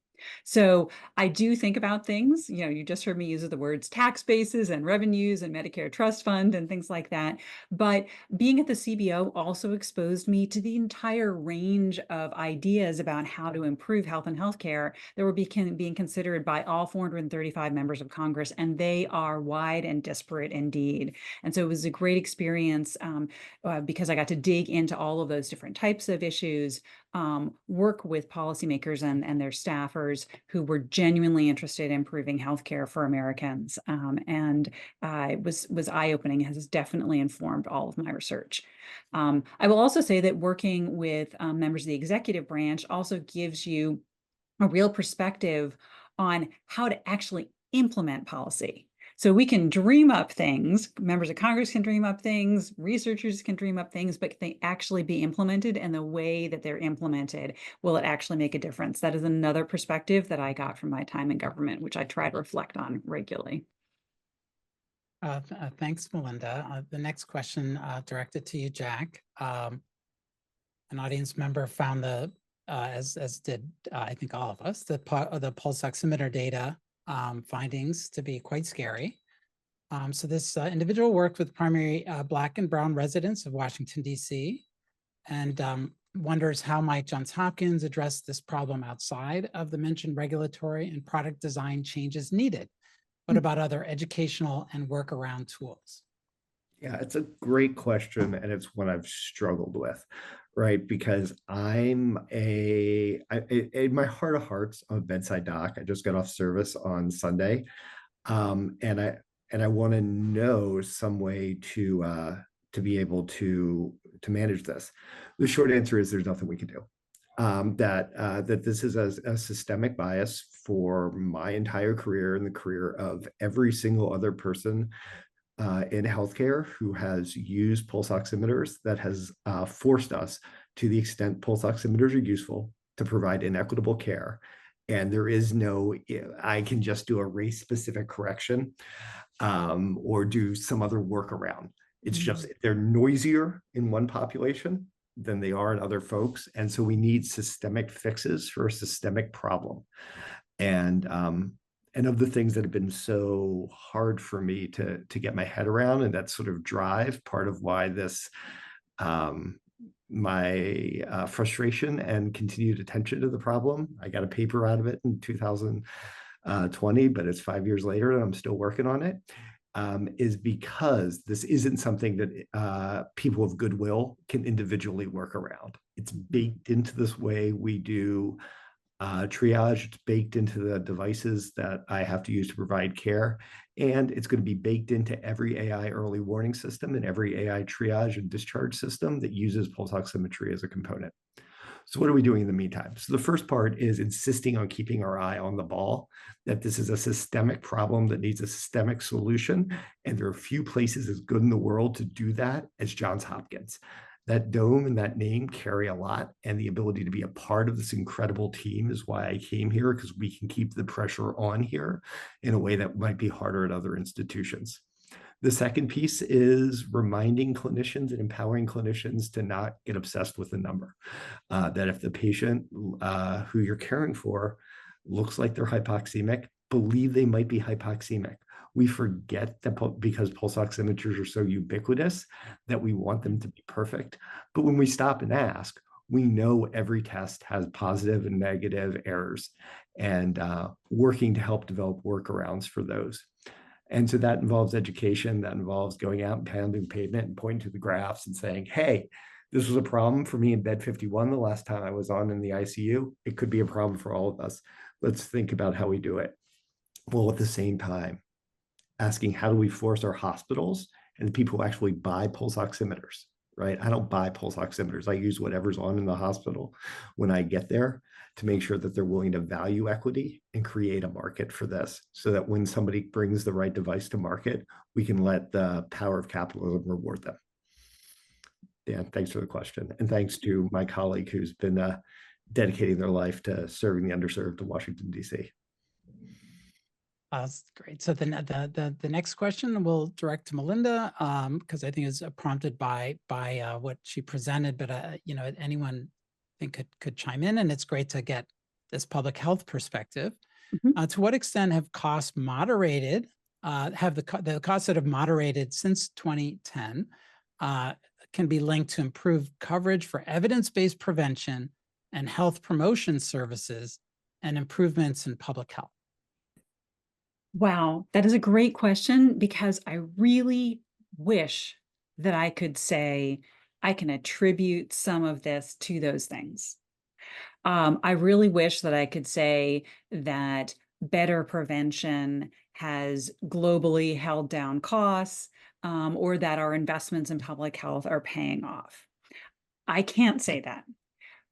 So I do think about things, you just heard me use the words tax bases and revenues and Medicare Trust Fund and things like that. But being at the CBO also exposed me to the entire range of ideas about how to improve health and healthcare that were being considered by all 435 members of Congress, and they are wide and disparate indeed. And so it was a great experience because I got to dig into all of those different types of issues, work with policymakers and their staffers who were genuinely interested in improving healthcare for Americans. It was eye-opening, has definitely informed all of my research. I will also say that working with members of the executive branch also gives you a real perspective on how to actually implement policy. So we can dream up things, members of Congress can dream up things, researchers can dream up things, but can they actually be implemented? And the way that they're implemented, will it actually make a difference? That is another perspective that I got from my time in government, which I try to reflect on regularly. Thanks, Melinda. The next question directed to you, Jack. An audience member found as did I think all of us, the pulse oximeter data findings to be quite scary. So this individual worked with primary Black and Brown residents of Washington, D.C., and wonders how might Johns Hopkins address this problem outside of the mentioned regulatory and product design changes needed. What about other educational and workaround tools? Yeah, it's a great question, and it's one I've struggled with, right? Because in my heart of hearts, I'm a bedside doc. I just got off service on Sunday, and I want to know some way to be able to manage this. The short answer is there's nothing we can do. That this is a systemic bias for my entire career and the career of every single other person in healthcare who has used pulse oximeters, that has forced us, to the extent pulse oximeters are useful, to provide inequitable care. And there is no, I can just do a race-specific correction or do some other workaround. It's just, they're noisier in one population than they are in other folks. And so we need systemic fixes for a systemic problem. And of the things that have been so hard for me to get my head around, and that sort of drive, part of why this, my frustration and continued attention to the problem, I got a paper out of it in 2020, but it's 5 years later and I'm still working on it, is because this isn't something that people of goodwill can individually work around. It's baked into this way we do triage. It's baked into the devices that I have to use to provide care. And it's going to be baked into every AI early warning system and every AI triage and discharge system that uses pulse oximetry as a component. So what are we doing in the meantime? So the first part is insisting on keeping our eye on the ball, that this is a systemic problem that needs a systemic solution. And there are few places as good in the world to do that as Johns Hopkins. That dome and that name carry a lot, and the ability to be a part of this incredible team is why I came here, because we can keep the pressure on here in a way that might be harder at other institutions. The second piece is reminding clinicians and empowering clinicians to not get obsessed with the number. That if the patient who you're caring for looks like they're hypoxemic, believe they might be hypoxemic. We forget that because pulse oximeters are so ubiquitous that we want them to be perfect. But when we stop and ask, we know every test has positive and negative errors, and working to help develop workarounds for those. And so that involves education, that involves going out and pounding pavement and pointing to the graphs and saying, hey, this was a problem for me in bed 51 the last time I was on in the ICU. It could be a problem for all of us. Let's think about how we do it. Well, at the same time, asking how do we force our hospitals and the people who actually buy pulse oximeters, right? I don't buy pulse oximeters. I use whatever's on in the hospital when I get there, to make sure that they're willing to value equity and create a market for this, so that when somebody brings the right device to market, we can let the power of capitalism reward them. Dan, thanks for the question. And thanks to my colleague who's been dedicating their life to serving the underserved in Washington, D.C. That's great. So the next question we'll direct to Melinda, because I think it's prompted by what she presented, but anyone I think could chime in, and it's great to get this public health perspective. To what extent have costs moderated? Have the costs that have moderated since 2010 can be linked to improved coverage for evidence-based prevention and health promotion services and improvements in public health? Wow, that is a great question, because I really wish that I could say I can attribute some of this to those things. I really wish that I could say that better prevention has globally held down costs, or that our investments in public health are paying off. I can't say that.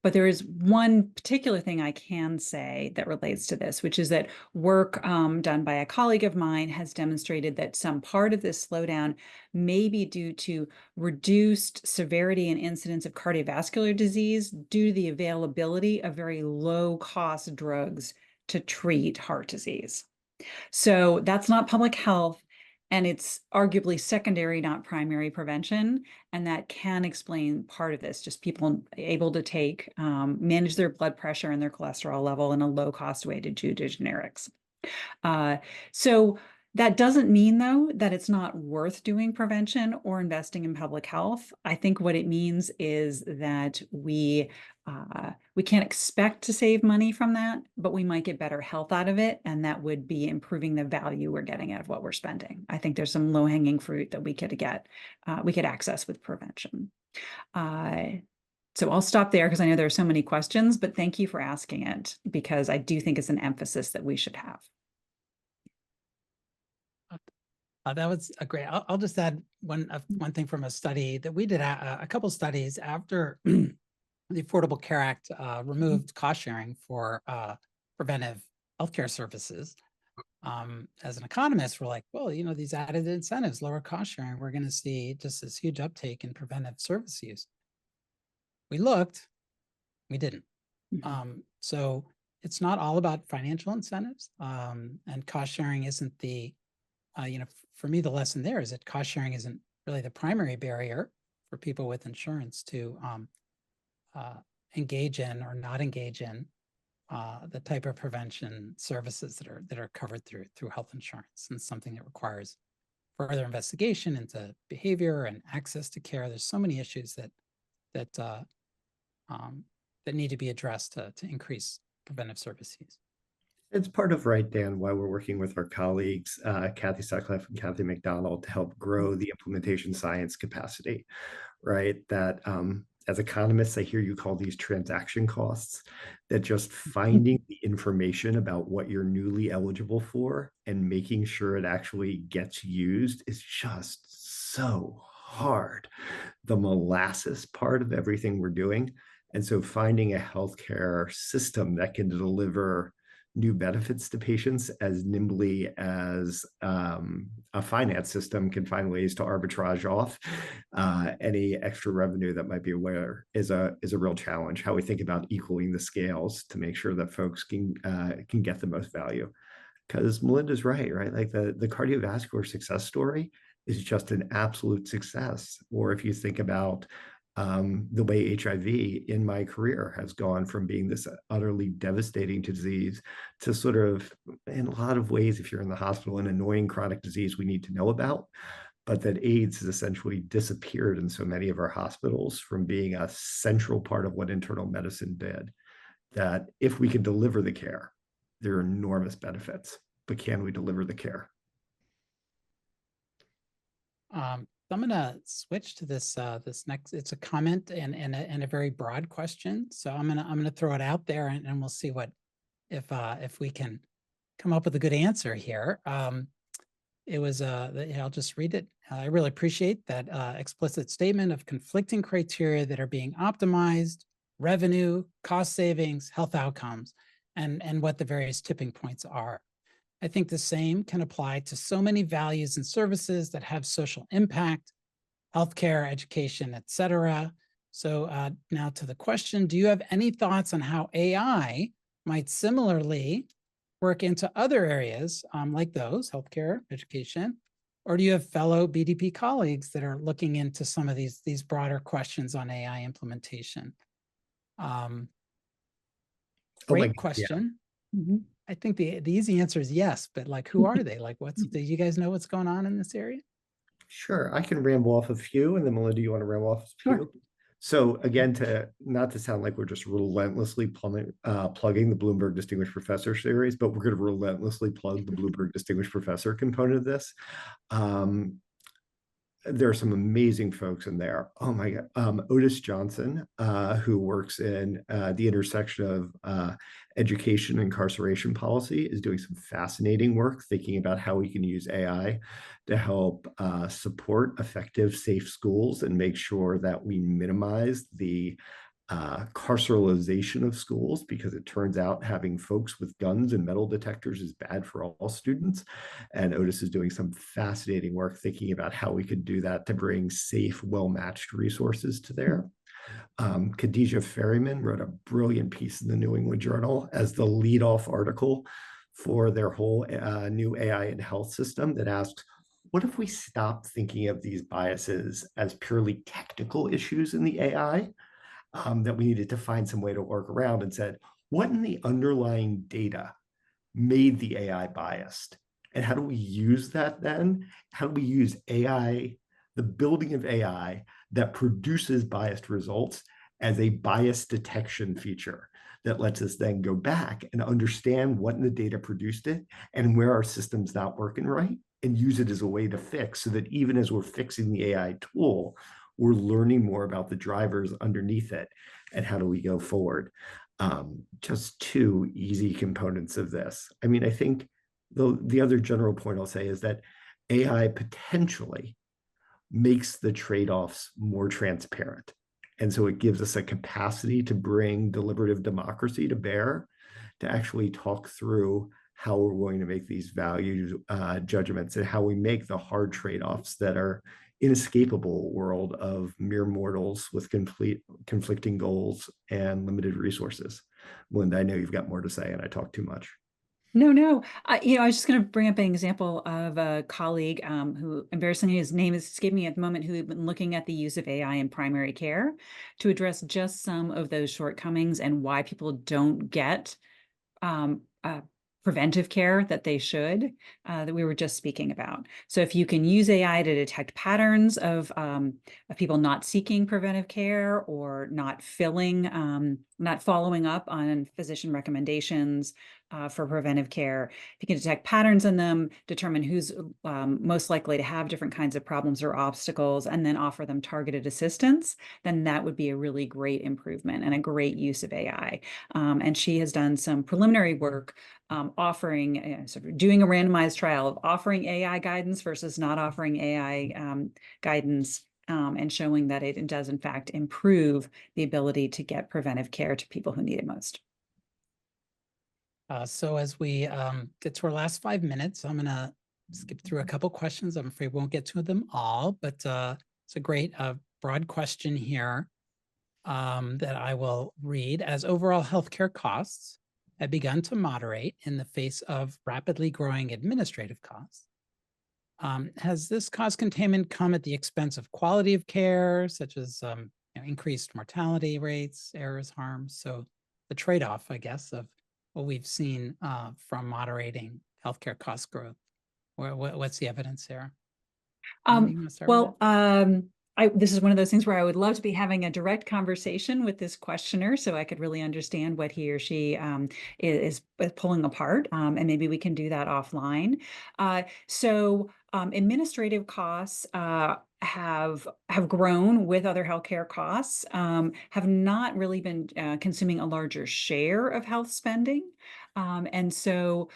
But there is one particular thing I can say that relates to this, which is that work done by a colleague of mine has demonstrated that some part of this slowdown may be due to reduced severity and incidence of cardiovascular disease due to the availability of very low-cost drugs to treat heart disease. So that's not public health, and it's arguably secondary, not primary prevention. And that can explain part of this, just people able to take, manage their blood pressure and their cholesterol level in a low-cost way due to generics. So that doesn't mean, though, that it's not worth doing prevention or investing in public health. I think what it means is that we can't expect to save money from that, but we might get better health out of it, and that would be improving the value we're getting out of what we're spending. I think there's some low-hanging fruit that we could access with prevention. So I'll stop there because I know there are so many questions, but thank you for asking it, because I do think it's an emphasis that we should have. That was a great. I'll just add one thing from a study that we did. A couple studies after the Affordable Care Act removed cost sharing for preventive healthcare services. As an economist, we're like, well, these added incentives, lower cost sharing, we're going to see just this huge uptake in preventive service use. We looked, we didn't. So it's not all about financial incentives, and cost sharing isn't the for me, the lesson there is that cost sharing isn't really the primary barrier for people with insurance to engage in or not engage in the type of prevention services that are covered through health insurance, and something that requires further investigation into behavior and access to care. There's so many issues that need to be addressed to increase preventive service use. It's part of, right, Dan, why we're working with our colleagues, Kathy Sutcliffe and Kathy McDonald, to help grow the implementation science capacity, right? That as economists, I hear you call these transaction costs, that just finding the information about what you're newly eligible for and making sure it actually gets used is just so hard. The molasses part of everything we're doing. And so finding a healthcare system that can deliver new benefits to patients as nimbly as a finance system can find ways to arbitrage off any extra revenue that might be aware is a real challenge. How we think about equaling the scales to make sure that folks can get the most value. Because Melinda's right? Like the cardiovascular success story is just an absolute success. Or if you think about the way HIV in my career has gone from being this utterly devastating disease to sort of, in a lot of ways, if you're in the hospital, an annoying chronic disease we need to know about, but that AIDS has essentially disappeared in so many of our hospitals from being a central part of what internal medicine did, that if we can deliver the care, there are enormous benefits, but can we deliver the care? I'm going to switch to this next. It's a comment and a very broad question. So I'm gonna throw it out there, and we'll see what if we can come up with a good answer here. It was I'll just read it. I really appreciate that explicit statement of conflicting criteria that are being optimized revenue, cost savings, health outcomes, and what the various tipping points are. I think the same can apply to so many values and services that have social impact, healthcare, education, et cetera. So now to the question, do you have any thoughts on how AI might similarly work into other areas like those, healthcare, education? Or do you have fellow BDP colleagues that are looking into some of these broader questions on AI implementation? Great question. Mhm. I think the easy answer is yes, but like, who are they? Like, do you guys know what's going on in this area? Sure, I can ramble off a few, and then Melinda, you want to ramble off a Sure. few? So again, not to sound like we're just relentlessly plugging the Bloomberg Distinguished Professor series, but we're going to relentlessly plug the Bloomberg Distinguished Professor component of this. There are some amazing folks in there. Oh my God. Otis Johnson, who works in the intersection of education and incarceration policy, is doing some fascinating work thinking about how we can use AI to help support effective, safe schools and make sure that we minimize the carceralization of schools, because it turns out having folks with guns and metal detectors is bad for all students. And Otis is doing some fascinating work thinking about how we could do that to bring safe, well-matched resources to there. Khadijah Ferryman wrote a brilliant piece in the New England Journal as the lead-off article for their whole new AI and health system that asks, what if we stop thinking of these biases as purely technical issues in the AI? That we needed to find some way to work around, and said, what in the underlying data made the AI biased? And how do we use that then? How do we use AI, the building of AI that produces biased results, as a bias detection feature that lets us then go back and understand what in the data produced it and where our system's not working right, and use it as a way to fix, so that even as we're fixing the AI tool, we're learning more about the drivers underneath it and how do we go forward. Just two easy components of this. I mean, I think the other general point I'll say is that AI potentially makes the trade-offs more transparent. And so it gives us a capacity to bring deliberative democracy to bear, to actually talk through how we're going to make these value judgments, and how we make the hard trade-offs that are inescapable world of mere mortals with conflicting goals and limited resources. Melinda, I know you've got more to say, and I talk too much. No. I was just going to bring up an example of a colleague who, embarrassingly, his name is escaping me at the moment, who had been looking at the use of AI in primary care to address just some of those shortcomings and why people don't get preventive care that they should, that we were just speaking about. So if you can use AI to detect patterns of people not seeking preventive care, or not following up on physician recommendations for preventive care, if you can detect patterns in them, determine who's most likely to have different kinds of problems or obstacles, and then offer them targeted assistance, then that would be a really great improvement and a great use of AI. And she has done some preliminary work offering, sort of doing a randomized trial of offering AI guidance versus not offering AI guidance, and showing that it does in fact improve the ability to get preventive care to people who need it most. So as we get to our last 5 minutes, I'm gonna skip through a couple questions. I'm afraid we won't get to them all, but it's a great broad question here that I will read. As overall healthcare costs have begun to moderate in the face of rapidly growing administrative costs, has this cost containment come at the expense of quality of care, such as increased mortality rates, errors, harms? So the trade-off, I guess, of what we've seen from moderating healthcare cost growth. What's the evidence there? This is one of those things where I would love to be having a direct conversation with this questioner, so I could really understand what he or she is pulling apart, and maybe we can do that offline. Administrative costs have grown with other healthcare costs, have not really been consuming a larger share of health spending, and so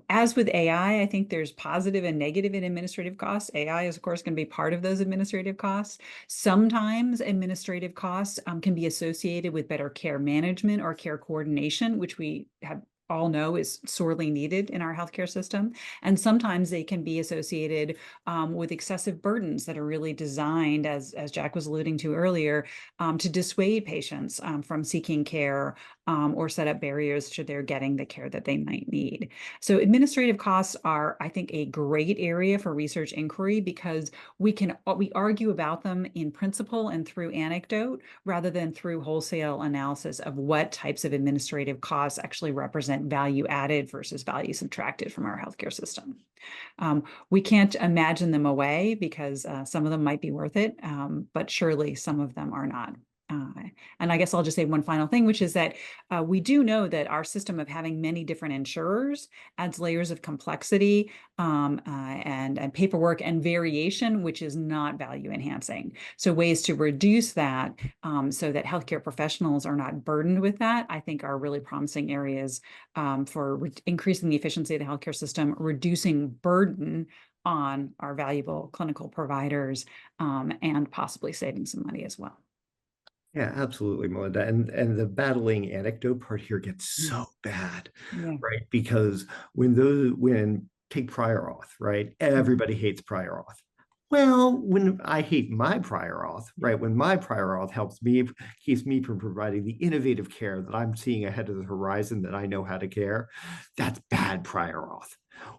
As with AI, I think there's positive and negative in administrative costs. AI is, of course, going to be part of those administrative costs. Sometimes administrative costs can be associated with better care management or care coordination, which we have all know is sorely needed in our healthcare system. And sometimes they can be associated with excessive burdens that are really designed, as Jack was alluding to earlier, to dissuade patients from seeking care or set up barriers to their getting the care that they might need. So administrative costs are, I think, a great area for research inquiry because we argue about them in principle and through anecdote rather than through wholesale analysis of what types of administrative costs actually represent value added versus value subtracted from our healthcare system. We can't imagine them away because some of them might be worth it, but surely some of them are not. And I guess I'll just say one final thing, which is that we do know that our system of having many different insurers adds layers of complexity and paperwork and variation, which is not value enhancing. So ways to reduce that so that healthcare professionals are not burdened with that, I think are really promising areas for increasing the efficiency of the healthcare system, reducing burden on our valuable clinical providers, and possibly saving some money as well. Yeah, absolutely, Melinda. And the battling anecdote part here gets so bad, right? Because when take prior auth, right? Everybody hates prior auth. Well, when I hate my prior auth, right? When my prior auth keeps me from providing the innovative care that I'm seeing ahead of the horizon that I know how to care, that's bad prior auth.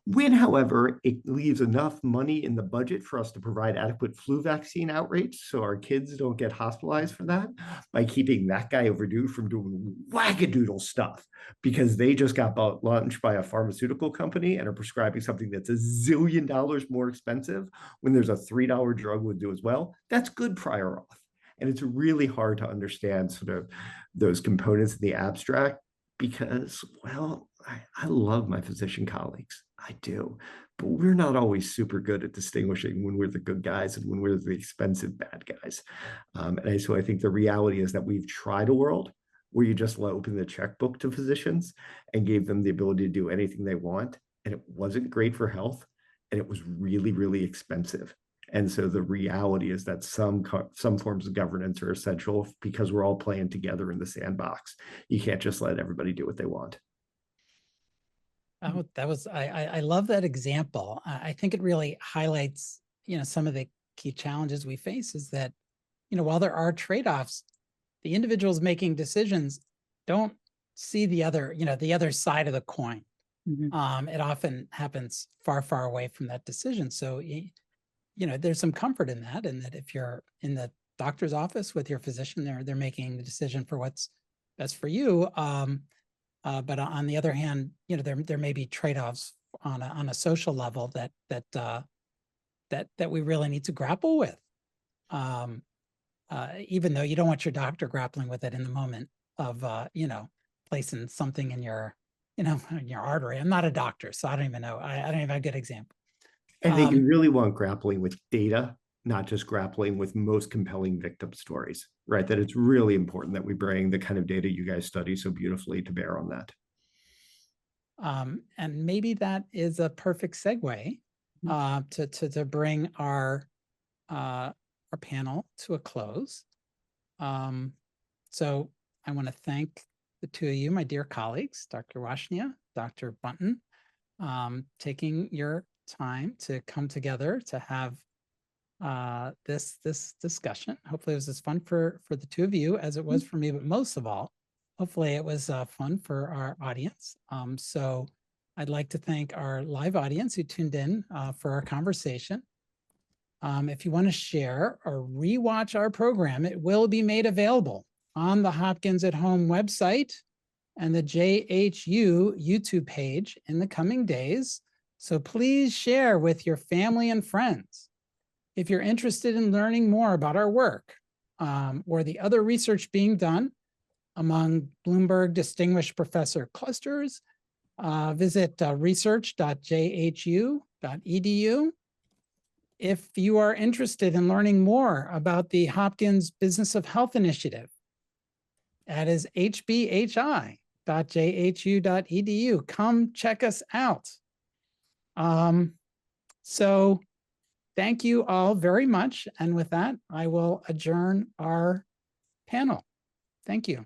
When, however, it leaves enough money in the budget for us to provide adequate flu vaccine outreach so our kids don't get hospitalized for that by keeping that guy overdue from doing wackadoodle stuff because they just got bought lunch by a pharmaceutical company and are prescribing something that's $1 zillion more expensive when there's a $3 drug would do as well, that's good prior auth. And it's really hard to understand sort of those components in the abstract because, well, I love my physician colleagues. I do. But we're not always super good at distinguishing when we're the good guys and when we're the expensive bad guys. So I think the reality is that we've tried a world where you just open the checkbook to physicians and gave them the ability to do anything they want. And it wasn't great for health. And it was really, really expensive. And so the reality is that some forms of governance are essential because we're all playing together in the sandbox. You can't just let everybody do what they want. Oh, I love that example. I think it really highlights, some of the key challenges we face is that, while there are trade-offs, the individuals making decisions don't see the other side of the coin. It often happens far, far away from that decision. So, there's some comfort in that, and that if you're in the doctor's office with your physician, they're making the decision for what's best for you. But on the other hand, there may be trade-offs on a social level that we really need to grapple with. Even though you don't want your doctor grappling with it in the moment of placing something in your artery. I'm not a doctor, so I don't even know. I don't even have a good example. And they really want grappling with data, not just grappling with most compelling victim stories, right? That it's really important that we bring the kind of data you guys study so beautifully to bear on that. And maybe that is a perfect segue to bring our panel to a close. So I want to thank the two of you, my dear colleagues, Dr. Washnia, Dr. Bunton, taking your time to come together to have this discussion. Hopefully it was as fun for the two of you as it was for me, but most of all, hopefully it was fun for our audience. So I'd like to thank our live audience who tuned in for our conversation. If you want to share or rewatch our program, it will be made available on the Hopkins at Home website and the JHU YouTube page in the coming days. So please share with your family and friends. If you're interested in learning more about our work or the other research being done among Bloomberg Distinguished Professor clusters, visit research.jhu.edu. If you are interested in learning more about the Hopkins Business of Health Initiative, that is hbhi.org. www.jhu.edu. Come check us out. So thank you all very much. And with that, I will adjourn our panel. Thank you.